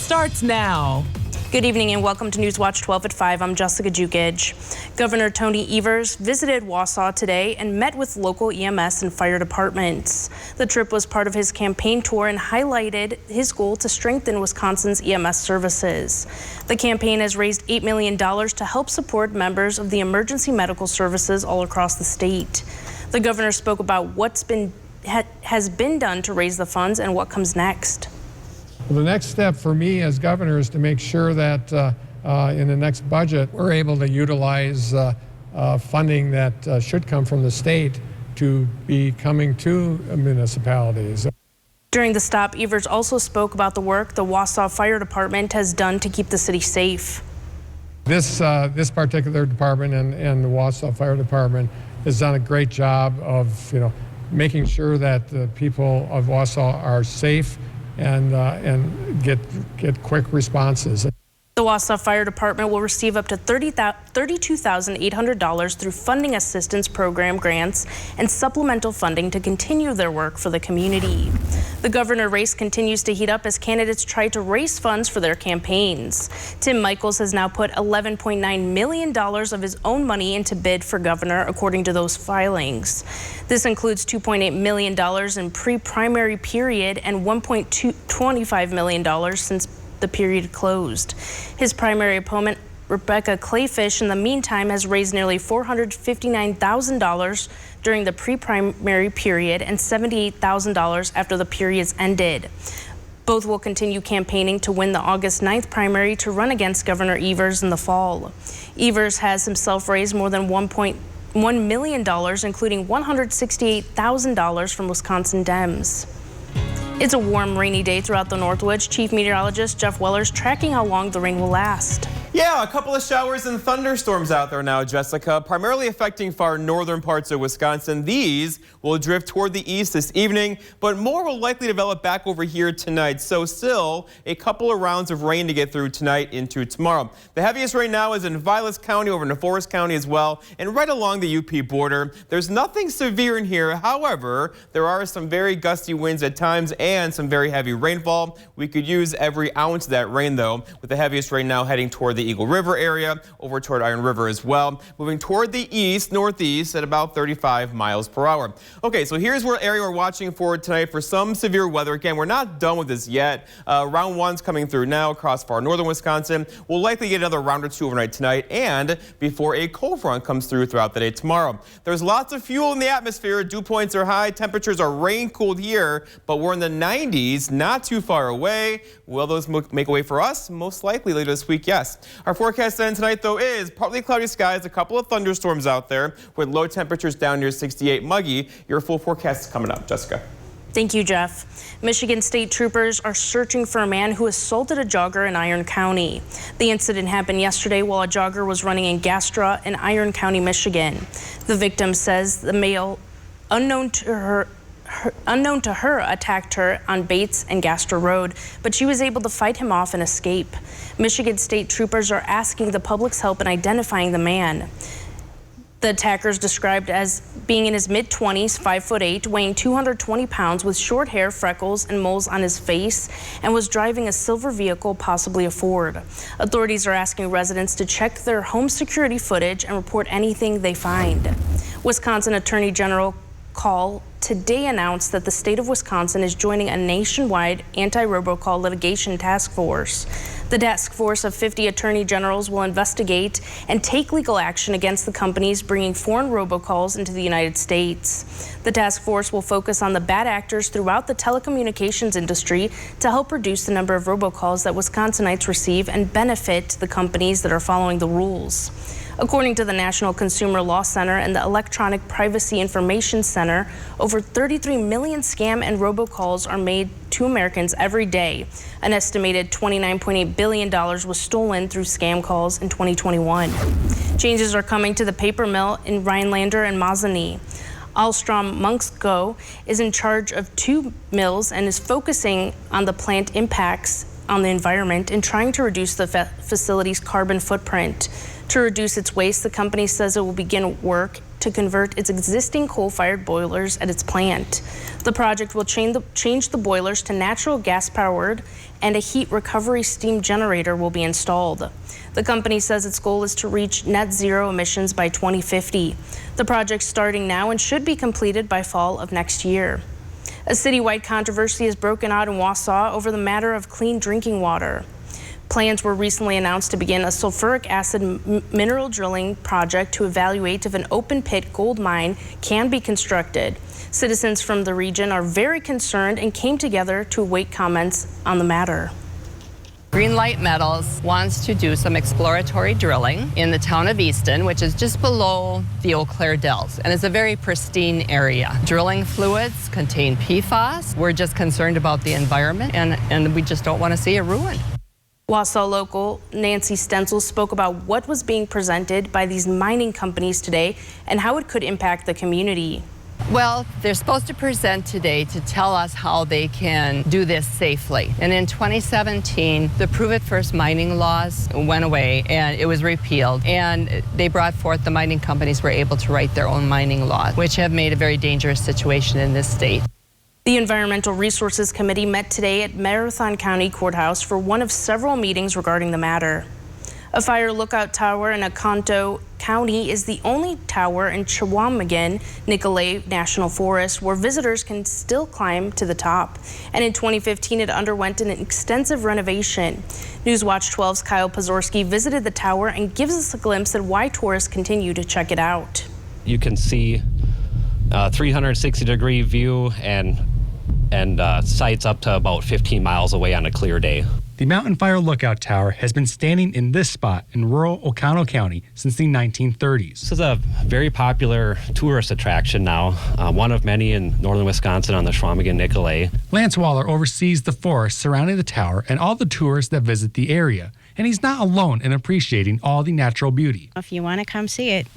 starts now. Good evening and welcome to Newswatch 12 at 5. I'm Jessica Jukic. Governor Tony Evers visited Wausau today and met with local EMS and fire departments. The trip was part of his campaign tour and highlighted his goal to strengthen Wisconsin's EMS services. The campaign has raised $8 million to help support members of the emergency medical services all across the state. The governor spoke about what's has been done to raise the funds and what comes next. Well, the next step for me as governor is to make sure that in the next budget we're able to utilize funding that should come from the state to be coming to municipalities. During the stop, Evers also spoke about the work the Wausau Fire Department has done to keep the city safe. This particular department and the Wausau Fire Department has done a great job of making sure that the people of Wausau are safe and get quick responses. The Wausau Fire Department will receive up to $32,800 through funding assistance program grants and supplemental funding to continue their work for the community. The governor race continues to heat up as candidates try to raise funds for their campaigns. Tim Michels has now put $11.9 million of his own money into bid for governor, according to those filings. This includes $2.8 million in pre-primary period and $1.25 million since the period closed. His primary opponent, Rebecca Clayfish, in the meantime has raised nearly $459,000 during the pre-primary period and $78,000 after the periods ended. Both will continue campaigning to win the August 9th primary to run against Governor Evers in the fall. Evers has himself raised more than $1.1 million, including $168,000 from Wisconsin Dems. It's a warm, rainy day throughout the Northwoods. Chief Meteorologist Jeff Weller's tracking how long the rain will last. Yeah, a couple of showers and thunderstorms out there now, Jessica, primarily affecting far northern parts of Wisconsin. These will drift toward the east this evening, but more will likely develop back over here tonight. So still a couple of rounds of rain to get through tonight into tomorrow. The heaviest rain now is in Vilas County, over into Forest County as well, and right along the UP border. There's nothing severe in here. However, there are some very gusty winds at times and some very heavy rainfall. We could use every ounce of that rain, though, with the heaviest rain now heading toward the Eagle River area, over toward Iron River as well, moving toward the east, northeast at about 35 miles per hour. Okay, so here's where area we're watching for tonight for some severe weather. Again, we're not done with this yet. Round one's coming through now across far northern Wisconsin. We'll likely get another round or two overnight tonight and before a cold front comes through throughout the day tomorrow. There's lots of fuel in the atmosphere. Dew points are high. Temperatures are rain cooled here, but we're in the 90s, not too far away. Will those make a way for us? Most likely later this week, yes. Our forecast then tonight, though, is partly cloudy skies, a couple of thunderstorms out there with low temperatures down near 68. Muggy, your full forecast is coming up. Jessica. Thank you, Jeff. Michigan State troopers are searching for a man who assaulted a jogger in Iron County. The incident happened yesterday while a jogger was running in Gastra in Iron County, Michigan. The victim says the male, unknown to her, attacked her on Bates and Gastra Road, but she was able to fight him off and escape. Michigan State troopers are asking the public's help in identifying the man. The attacker is described as being in his mid-20s, 5'8", weighing 220 pounds, with short hair, freckles, and moles on his face, and was driving a silver vehicle, possibly a Ford. Authorities are asking residents to check their home security footage and report anything they find. Wisconsin Attorney General Call today announced that the state of Wisconsin is joining a nationwide anti-robocall litigation task force. The task force of 50 attorney generals will investigate and take legal action against the companies bringing foreign robocalls into the United States. The task force will focus on the bad actors throughout the telecommunications industry to help reduce the number of robocalls that Wisconsinites receive and benefit the companies that are following the rules. According to the National Consumer Law Center and the Electronic Privacy Information Center, over 33 million scam and robocalls are made to Americans every day. An estimated $29.8 billion was stolen through scam calls in 2021. Changes are coming to the paper mill in Rhinelander and Mazzini. Alstrom Munksco is in charge of 2 mills and is focusing on the plant impacts on the environment and trying to reduce the facility's carbon footprint. To reduce its waste, the company says it will begin work to convert its existing coal-fired boilers at its plant. The project will change the boilers to natural gas-powered, and a heat recovery steam generator will be installed. The company says its goal is to reach net zero emissions by 2050. The project's starting now and should be completed by fall of next year. A citywide controversy has broken out in Wausau over the matter of clean drinking water. Plans were recently announced to begin a sulfuric acid mineral drilling project to evaluate if an open pit gold mine can be constructed. Citizens from the region are very concerned and came together to await comments on the matter. Greenlight Metals wants to do some exploratory drilling in the town of Easton, which is just below the Eau Claire Dells, and it's a very pristine area. Drilling fluids contain PFAS. We're just concerned about the environment, and we just don't want to see it ruined. Wausau local Nancy Stenzel spoke about what was being presented by these mining companies today and how it could impact the community. Well, they're supposed to present today to tell us how they can do this safely. And in 2017, the Prove It First mining laws went away and it was repealed. And they brought forth the mining companies were able to write their own mining laws, which have made a very dangerous situation in this state. The Environmental Resources Committee met today at Marathon County Courthouse for one of several meetings regarding the matter. A fire lookout tower in Oconto County is the only tower in Chequamegon-Nicolet National Forest where visitors can still climb to the top. And in 2015, it underwent an extensive renovation. Newswatch 12's Kyle Pozorski visited the tower and gives us a glimpse at why tourists continue to check it out. You can see a 360-degree view and sights up to about 15 miles away on a clear day. The Mountain Fire Lookout Tower has been standing in this spot in rural Oconto County since the 1930s. This is a very popular tourist attraction now, one of many in northern Wisconsin on the Chequamegon-Nicolet. Lance Waller oversees the forest surrounding the tower and all the tourists that visit the area, and he's not alone in appreciating all the natural beauty. If you want to come see it,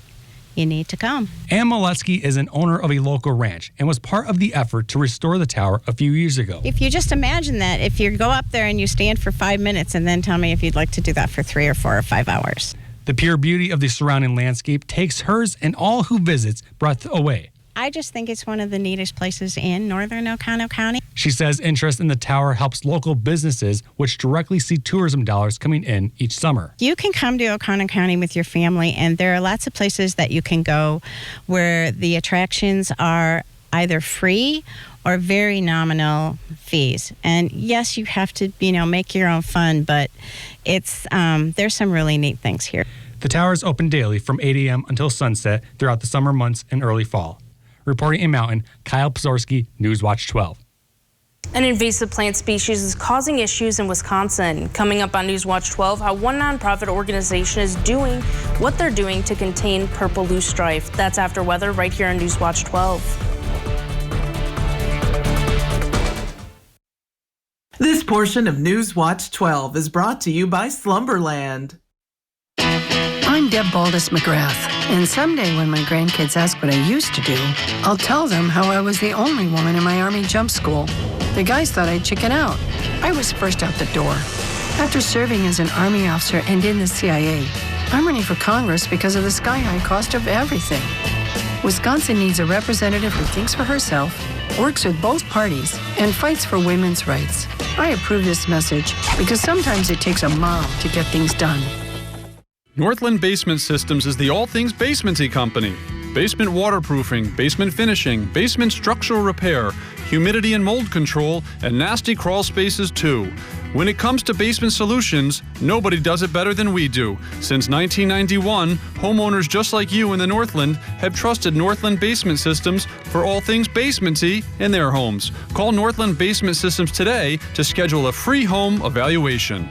you need to come. Ann Moletsky is an owner of a local ranch and was part of the effort to restore the tower a few years ago. If you just imagine that, if you go up there and you stand for 5 minutes and then tell me if you'd like to do that for 3 or 4 or 5 hours. The pure beauty of the surrounding landscape takes hers and all who visits breath away. I just think it's one of the neatest places in northern Oconto County. She says interest in the tower helps local businesses, which directly see tourism dollars coming in each summer. You can come to Oconto County with your family, and there are lots of places that you can go where the attractions are either free or very nominal fees. And yes, you have to, make your own fun, but it's there's some really neat things here. The tower is open daily from 8 a.m. until sunset throughout the summer months and early fall. Reporting in Mountain, Kyle Pozorski, Newswatch 12. An invasive plant species is causing issues in Wisconsin. Coming up on Newswatch 12, how one nonprofit organization is doing what they're doing to contain purple loosestrife. That's after weather right here on Newswatch 12. This portion of Newswatch 12 is brought to you by Slumberland. I'm Deb Baldus McGrath, and someday when my grandkids ask what I used to do, I'll tell them how I was the only woman in my Army jump school. The guys thought I'd chicken out. I was first out the door. After serving as an Army officer and in the CIA, I'm running for Congress because of the sky-high cost of everything. Wisconsin needs a representative who thinks for herself, works with both parties, and fights for women's rights. I approve this message because sometimes it takes a mom to get things done. Northland Basement Systems is the all things basementy company. Basement waterproofing, basement finishing, basement structural repair, humidity and mold control, and nasty crawl spaces too. When it comes to basement solutions, nobody does it better than we do. Since 1991, homeowners just like you in the Northland have trusted Northland Basement Systems for all things basementy in their homes. Call Northland Basement Systems today to schedule a free home evaluation.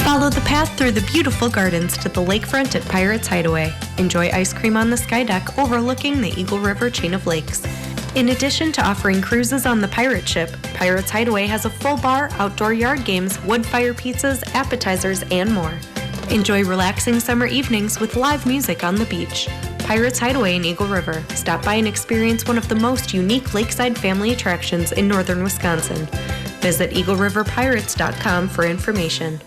Follow the path through the beautiful gardens to the lakefront at Pirates Hideaway. Enjoy ice cream on the sky deck overlooking the Eagle River chain of lakes. In addition to offering cruises on the pirate ship, Pirates Hideaway has a full bar, outdoor yard games, wood fire pizzas, appetizers, and more. Enjoy relaxing summer evenings with live music on the beach. Pirates Hideaway in Eagle River. Stop by and experience one of the most unique lakeside family attractions in northern Wisconsin. Visit EagleRiverPirates.com for information.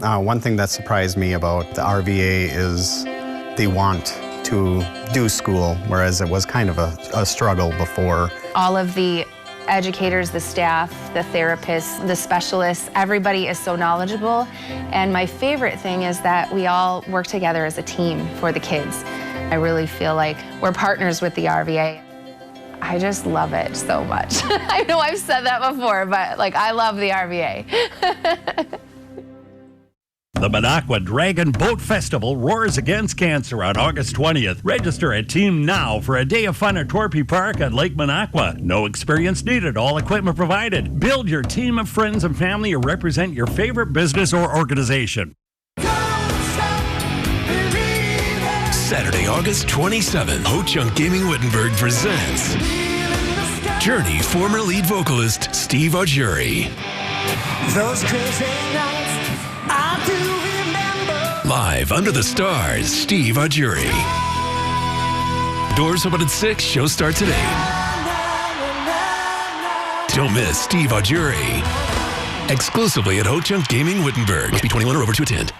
One thing that surprised me about the RVA is they want to do school, whereas it was kind of a struggle before. All of the educators, the staff, the therapists, the specialists, everybody is so knowledgeable. And my favorite thing is that we all work together as a team for the kids. I really feel like we're partners with the RVA. I just love it so much. I know I've said that before, but like I love the RVA. The Minocqua Dragon Boat Festival roars against cancer on August 20th. Register at Team Now for a day of fun at Torpy Park on Lake Minocqua. No experience needed, all equipment provided. Build your team of friends and family or represent your favorite business or organization. Saturday, August 27th, Ho-Chunk Gaming Wittenberg presents Journey former lead vocalist Steve Augeri. Those crazy nights I do remember. Live under the stars, Steve Augeri. Doors open at 6, show starts at 8. Don't miss Steve Augeri. Exclusively at Ho-Chunk Gaming Wittenberg. Must be 21 or over to attend.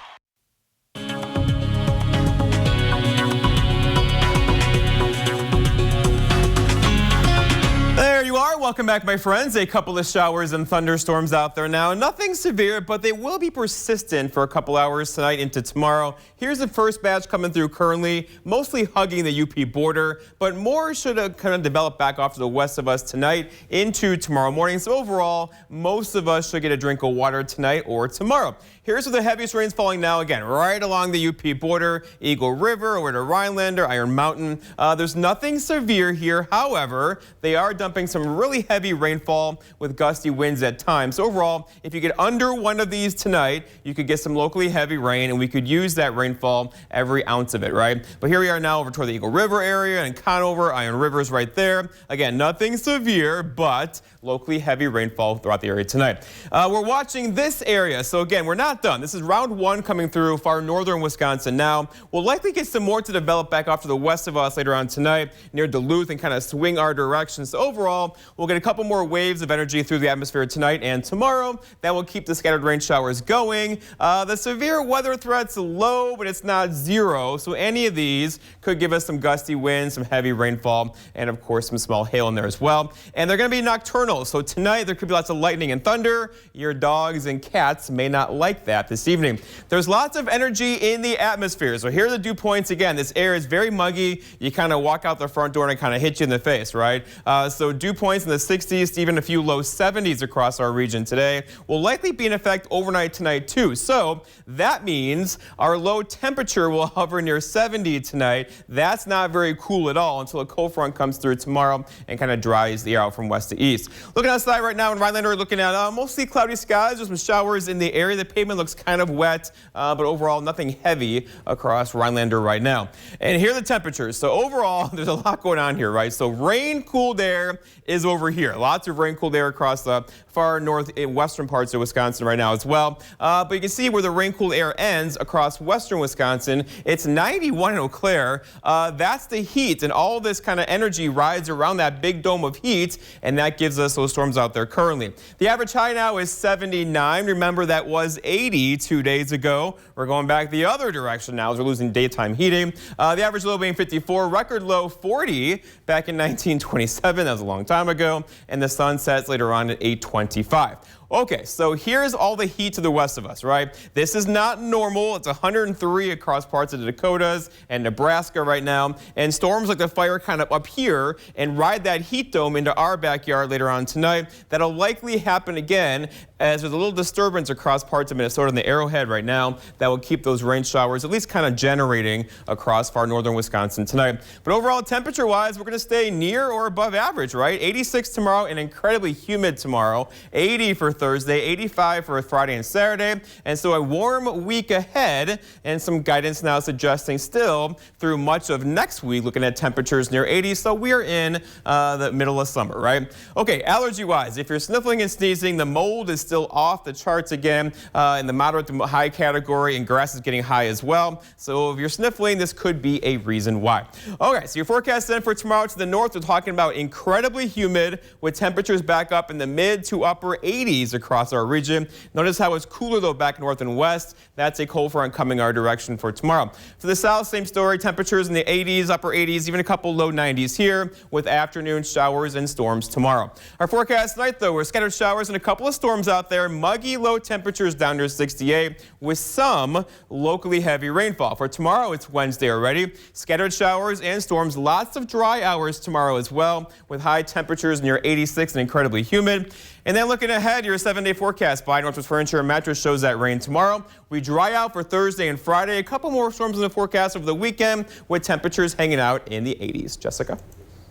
Welcome back, my friends. A couple of showers and thunderstorms out there now. Nothing severe, but they will be persistent for a couple hours tonight into tomorrow. Here's the first batch coming through currently, mostly hugging the UP border, but more should kind of develop back off to the west of us tonight into tomorrow morning. So overall, most of us should get a drink of water tonight or tomorrow. Here's where the heaviest rain's falling now, again, right along the UP border, Eagle River, over to Rhinelander, Iron Mountain. There's nothing severe here. However, they are dumping some really heavy rainfall with gusty winds at times. So overall, if you get under one of these tonight, you could get some locally heavy rain, and we could use that rainfall, every ounce of it, right? But here we are now over toward the Eagle River area and Conover, Iron River's right there. Again, nothing severe, but locally heavy rainfall throughout the area tonight. We're watching this area. So again, we're not done. This is round one coming through far northern Wisconsin now. We'll likely get some more to develop back off to the west of us later on tonight near Duluth and kind of swing our direction. So overall, we'll get a couple more waves of energy through the atmosphere tonight and tomorrow. That will keep the scattered rain showers going. The severe weather threat's low, but it's not zero. So any of these could give us some gusty winds, some heavy rainfall, and of course some small hail in there as well. And they're going to be nocturnal. So tonight there could be lots of lightning and thunder. Your dogs and cats may not like that this evening. There's lots of energy in the atmosphere. So here are the dew points again. This air is very muggy. You kind of walk out the front door and it kind of hits you in the face, right? So dew points in the 60s to even a few low 70s across our region today will likely be in effect overnight tonight too. So that means our low temperature will hover near 70 tonight. That's not very cool at all until a cold front comes through tomorrow and kind of dries the air out from west to east. Looking outside right now in Rhinelander, we're looking at mostly cloudy skies, just some showers in the area. The pavement looks kind of wet, but overall nothing heavy across Rhinelander right now. And here are the temperatures. So overall, there's a lot going on here, right? So rain cooled air is over here. Lots of rain cooled air across the far north and western parts of Wisconsin right now as well. But you can see where the rain cooled air ends across western Wisconsin. It's 91 in Eau Claire. That's the heat, and all this kind of energy rides around that big dome of heat, and that gives us those storms out there currently. The average high now is 79. Remember, that was 80 2 days ago. We're going back the other direction now as we're losing daytime heating. The average low being 54, record low 40 back in 1927. That was a long time ago. And the sun sets later on at 8:25. Okay, so here's all the heat to the west of us, right? This is not normal. It's 103 across parts of the Dakotas and Nebraska right now. And storms like the fire kind of up here and ride that heat dome into our backyard later on tonight. That'll likely happen again as there's a little disturbance across parts of Minnesota and the Arrowhead right now that will keep those rain showers at least kind of generating across far northern Wisconsin tonight. But overall, temperature-wise, we're going to stay near or above average, right? 86 tomorrow and incredibly humid tomorrow. 80 for Thursday, 85 for Friday and Saturday. And so a warm week ahead, and some guidance now suggesting still through much of next week, looking at temperatures near 80. So we are in the middle of summer, right? Okay, allergy-wise, if you're sniffling and sneezing, the mold is still off the charts again in the moderate to high category, and grass is getting high as well. So if you're sniffling, this could be a reason why. Okay, so your forecast then for tomorrow to the north, we're talking about incredibly humid with temperatures back up in the mid to upper 80s. 80s across our region. Notice how it's cooler though back north and west. That's a cold front coming our direction for tomorrow. For the south, same story. Temperatures in the 80s, upper 80s, even a couple low 90s here with afternoon showers and storms tomorrow. Our forecast tonight though, we're scattered showers and a couple of storms out there. Muggy low temperatures down to 68 with some locally heavy rainfall. For tomorrow, it's Wednesday already. Scattered showers and storms, lots of dry hours tomorrow as well with high temperatures near 86 and incredibly humid. And then looking ahead, your 7-day forecast by Northwest Furniture and Mattress shows that rain tomorrow. We dry out for Thursday and Friday. A couple more storms in the forecast over the weekend with temperatures hanging out in the 80s. Jessica?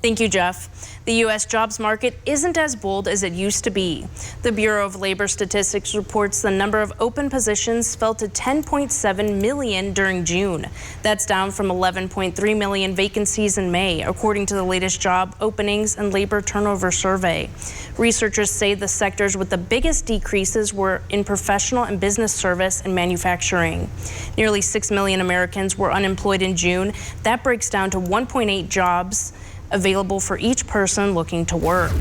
Thank you, Jeff. The U.S. jobs market isn't as bold as it used to be. The Bureau of Labor Statistics reports the number of open positions fell to 10.7 million during June. That's down from 11.3 million vacancies in May, according to the latest job openings and labor turnover survey. Researchers say the sectors with the biggest decreases were in professional and business service and manufacturing. Nearly 6 million Americans were unemployed in June. That breaks down to 1.8 jobs available for each person looking to work.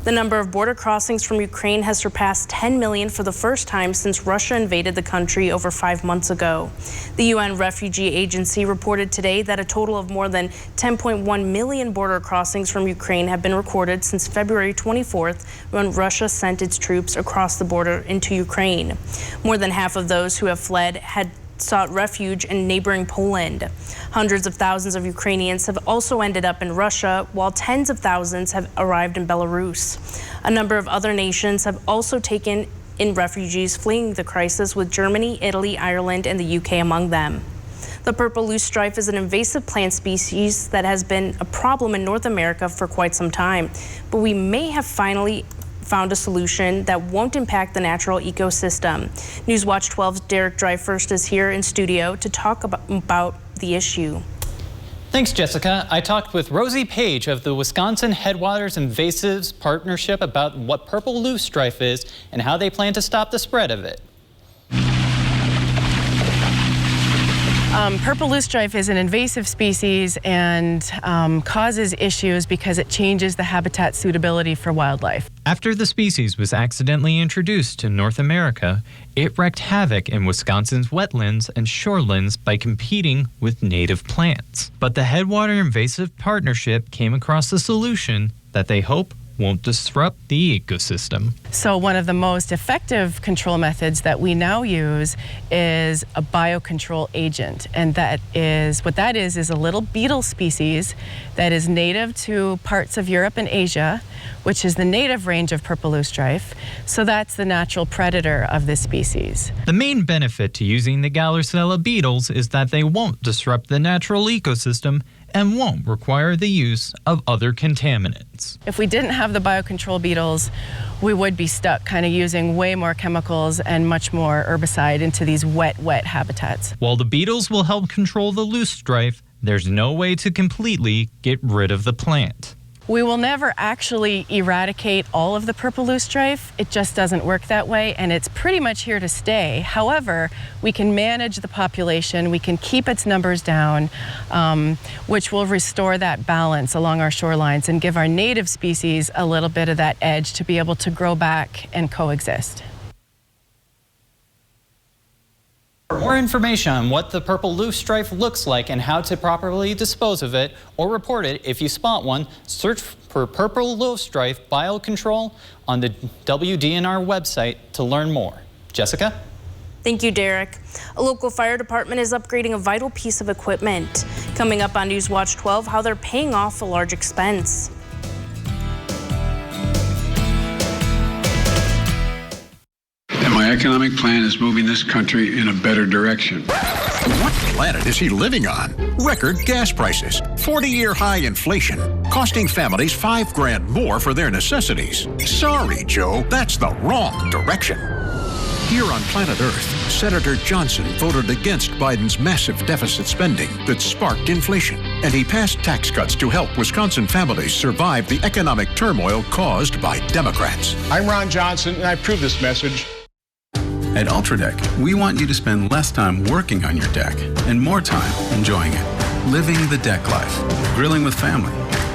The number of border crossings from Ukraine has surpassed 10 million for the first time since Russia invaded the country over 5 months ago. The UN Refugee Agency reported today that a total of more than 10.1 million border crossings from Ukraine have been recorded since February 24th, when Russia sent its troops across the border into Ukraine. More than half of those who have fled had sought refuge in neighboring Poland. Hundreds of thousands of Ukrainians have also ended up in Russia, while tens of thousands have arrived in Belarus. A number of other nations have also taken in refugees fleeing the crisis, with Germany, Italy, Ireland, and the UK among them. The purple loosestrife is an invasive plant species that has been a problem in North America for quite some time, but we may have finally found a solution that won't impact the natural ecosystem. Newswatch 12's Derek Dryfirst is here in studio to talk about the issue. Thanks, Jessica. I talked with Rosie Page of the Wisconsin Headwaters Invasives Partnership about what purple loosestrife is and how they plan to stop the spread of it. Purple loosestrife is an invasive species and causes issues because it changes the habitat suitability for wildlife. After the species was accidentally introduced to North America, it wreaked havoc in Wisconsin's wetlands and shorelands by competing with native plants. But the Headwater Invasive Partnership came across a solution that they hope won't disrupt the ecosystem. So one of the most effective control methods that we now use is a biocontrol agent. And that is, what that is a little beetle species that is native to parts of Europe and Asia, which is the native range of purple loosestrife. So that's the natural predator of this species. The main benefit to using the Gallercella beetles is that they won't disrupt the natural ecosystem and won't require the use of other contaminants. If we didn't have the biocontrol beetles, we would be stuck kind of using way more chemicals and much more herbicide into these wet habitats. While the beetles will help control the loosestrife, there's no way to completely get rid of the plant. We will never actually eradicate all of the purple loosestrife. It just doesn't work that way, and it's pretty much here to stay. However, we can manage the population, we can keep its numbers down, which will restore that balance along our shorelines and give our native species a little bit of that edge to be able to grow back and coexist. For more information on what the purple loosestrife looks like and how to properly dispose of it or report it if you spot one, search for purple loosestrife biocontrol on the WDNR website to learn more. Jessica? Thank you, Derek. A local fire department is upgrading a vital piece of equipment. Coming up on Newswatch 12, how they're paying off a large expense. My economic plan is moving this country in a better direction. What planet is he living on? Record gas prices, 40-year high inflation, costing families $5,000 more for their necessities. Sorry, Joe, that's the wrong direction. Here on planet Earth, Senator Johnson voted against Biden's massive deficit spending that sparked inflation, and he passed tax cuts to help Wisconsin families survive the economic turmoil caused by Democrats. I'm Ron Johnson, and I approve this message. At UltraDeck, we want you to spend less time working on your deck and more time enjoying it. Living the deck life, grilling with family,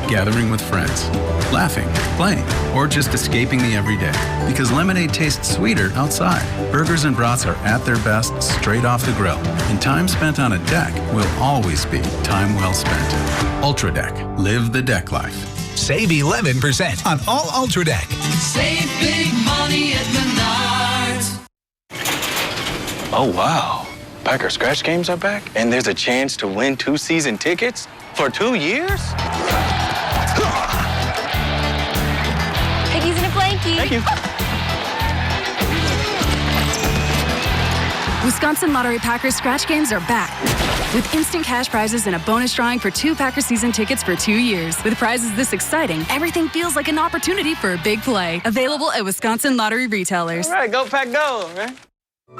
gathering with friends, laughing, playing, or just escaping the everyday. Because lemonade tastes sweeter outside. Burgers and brats are at their best straight off the grill. And time spent on a deck will always be time well spent. Ultra Deck. Live the deck life. Save 11% on all Ultra Deck. Save big money at Menards. Oh, wow. Packer Scratch Games are back, and there's a chance to win 2 season tickets for 2 years? Piggies in a blankie. Thank you. Wisconsin Lottery Packers Scratch Games are back with instant cash prizes and a bonus drawing for 2 Packer season tickets for 2 years. With prizes this exciting, everything feels like an opportunity for a big play. Available at Wisconsin Lottery retailers. All right, go Pack Go, man.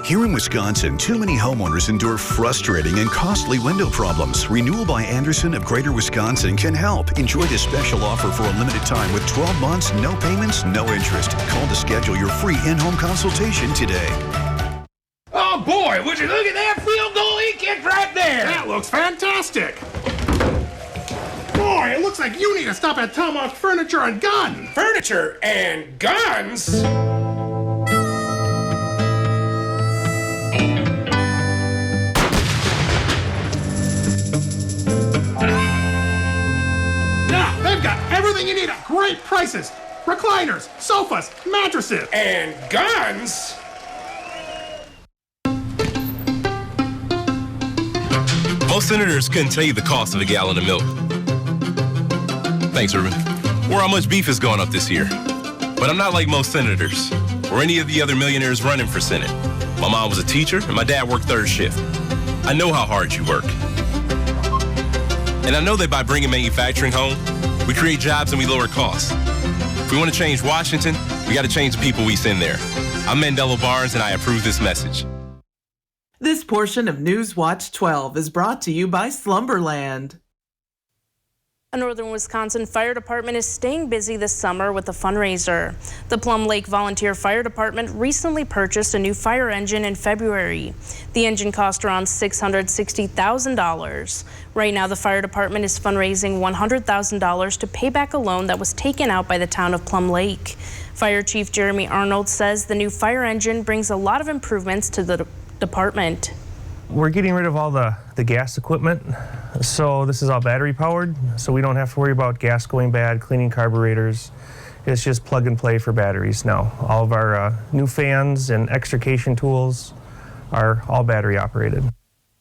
Here in Wisconsin, too many homeowners endure frustrating and costly window problems. Renewal by Anderson of Greater Wisconsin can help. Enjoy this special offer for a limited time with 12 months, no payments, no interest. Call to schedule your free in-home consultation today. Oh boy, would you look at that field goal he kicked right there? That looks fantastic. Boy, it looks like you need to stop at Tomahawk Furniture and Guns. Furniture and Guns? Now, they've got everything you need at great prices. Recliners, sofas, mattresses, and guns. Most senators couldn't tell you the cost of a gallon of milk. Thanks, Ruben. Or how much beef has gone up this year. But I'm not like most senators, or any of the other millionaires running for Senate. My mom was a teacher, and my dad worked third shift. I know how hard you work. And I know that by bringing manufacturing home, we create jobs and we lower costs. If we want to change Washington, we got to change the people we send there. I'm Mandela Barnes, and I approve this message. This portion of News Watch 12 is brought to you by Slumberland. A Northern Wisconsin Fire Department is staying busy this summer with a fundraiser. The Plum Lake Volunteer Fire Department recently purchased a new fire engine in February. The engine cost around $660,000. Right now, the fire department is fundraising $100,000 to pay back a loan that was taken out by the town of Plum Lake. Fire Chief Jeremy Arnold says the new fire engine brings a lot of improvements to the department. We're getting rid of all the gas equipment, so this is all battery powered, so we don't have to worry about gas going bad, cleaning carburetors. It's just plug and play for batteries now. All of our new fans and extrication tools are all battery operated.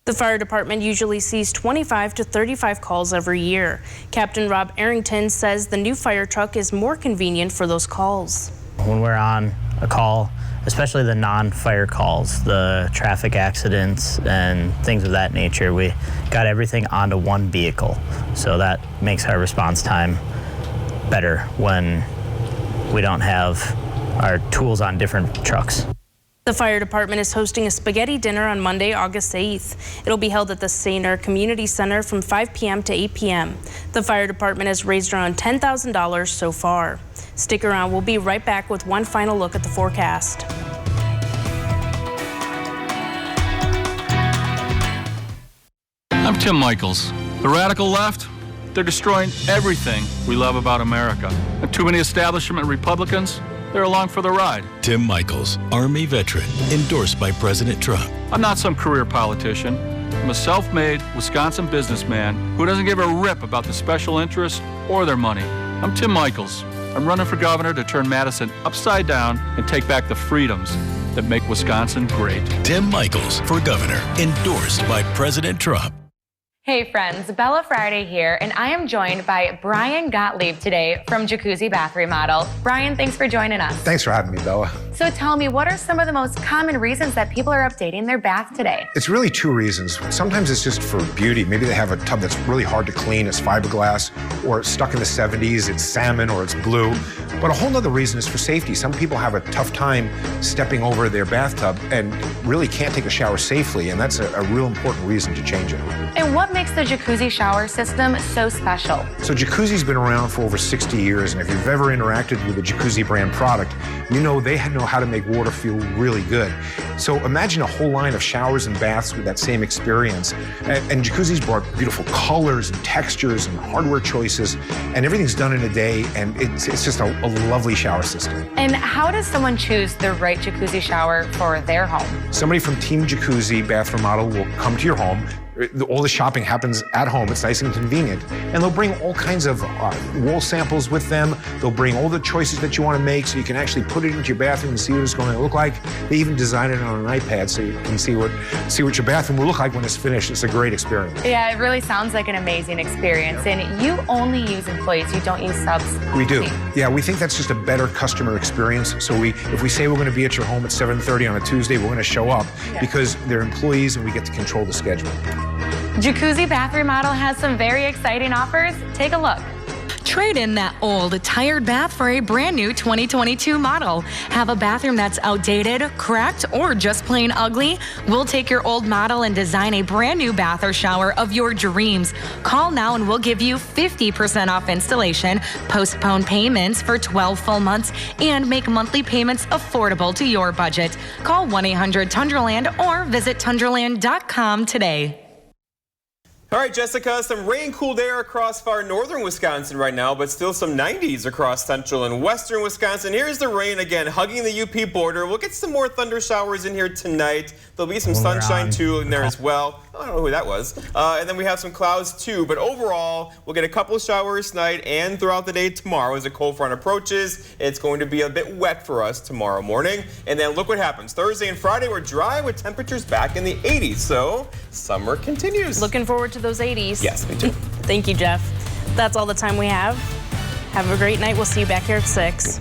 The fire department usually sees 25 to 35 calls every year. Captain Rob Arrington says the new fire truck is more convenient for those calls. When we're on a call, especially the non-fire calls, the traffic accidents and things of that nature, we got everything onto one vehicle. So that makes our response time better when we don't have our tools on different trucks. The fire department is hosting a spaghetti dinner on Monday, August 8th. It'll be held at the Sainer Community Center from 5 p.m. to 8 p.m. The fire department has raised around $10,000 so far. Stick around, we'll be right back with one final look at the forecast. I'm Tim Michaels. The radical left, they're destroying everything we love about America. And too many establishment Republicans, they're along for the ride. Tim Michaels, Army veteran, endorsed by President Trump. I'm not some career politician. I'm a self-made Wisconsin businessman who doesn't give a rip about the special interests or their money. I'm Tim Michaels. I'm running for governor to turn Madison upside down and take back the freedoms that make Wisconsin great. Tim Michaels for governor, endorsed by President Trump. Hey friends, Bella Friday here, and I am joined by Brian Gottlieb today from Jacuzzi Bath Remodel. Brian, thanks for joining us. Thanks for having me, Bella. So tell me, what are some of the most common reasons that people are updating their bath today? It's really two reasons. Sometimes it's just for beauty. Maybe they have a tub that's really hard to clean, it's fiberglass, or it's stuck in the 70s, it's salmon, or it's blue. But a whole other reason is for safety. Some people have a tough time stepping over their bathtub and really can't take a shower safely, and that's a real important reason to change it. And what makes the jacuzzi shower system so special? So jacuzzi's been around for over 60 years, and if you've ever interacted with a jacuzzi brand product, you know they know how to make water feel really good. So imagine a whole line of showers and baths with that same experience. And jacuzzi's brought beautiful colors and textures and hardware choices, and everything's done in a day, and it's just a lovely shower system. And how does someone choose the right jacuzzi shower for their home? Somebody from Team Jacuzzi Bath Remodel will come to your home. All the shopping happens at home. It's nice and convenient. And they'll bring all kinds of wall samples with them. They'll bring all the choices that you want to make so you can actually put it into your bathroom and see what it's going to look like. They even design it on an iPad so you can see what your bathroom will look like when it's finished. It's a great experience. Yeah, it really sounds like an amazing experience. And you only use employees, you don't use subs. We do. Yeah, we think that's just a better customer experience. So if we say we're going to be at your home at 7:30 on a Tuesday, we're going to show up because they're employees and we get to control the schedule. Jacuzzi Bath Remodel has some very exciting offers. Take a look. Trade in that old, tired bath for a brand new 2022 model. Have a bathroom that's outdated, cracked, or just plain ugly? We'll take your old model and design a brand new bath or shower of your dreams. Call now and we'll give you 50% off installation, postpone payments for 12 full months, and make monthly payments affordable to your budget. Call 1-800-TundraLand or visit tundraland.com today. All right, Jessica, some rain-cooled air across far northern Wisconsin right now, but still some 90s across central and western Wisconsin. Here's the rain again, hugging the UP border. We'll get some more thunder showers in here tonight. There'll be some sunshine, too, in there as well. I don't know who that was. And then we have some clouds, too. But overall, we'll get a couple showers tonight and throughout the day tomorrow as a cold front approaches. It's going to be a bit wet for us tomorrow morning. And then look what happens. Thursday and Friday, we're dry with temperatures back in the 80s. So summer continues. Looking forward to those 80s. Yes, me too. Thank you, Jeff. That's all the time we have. Have a great night. We'll see you back here at 6.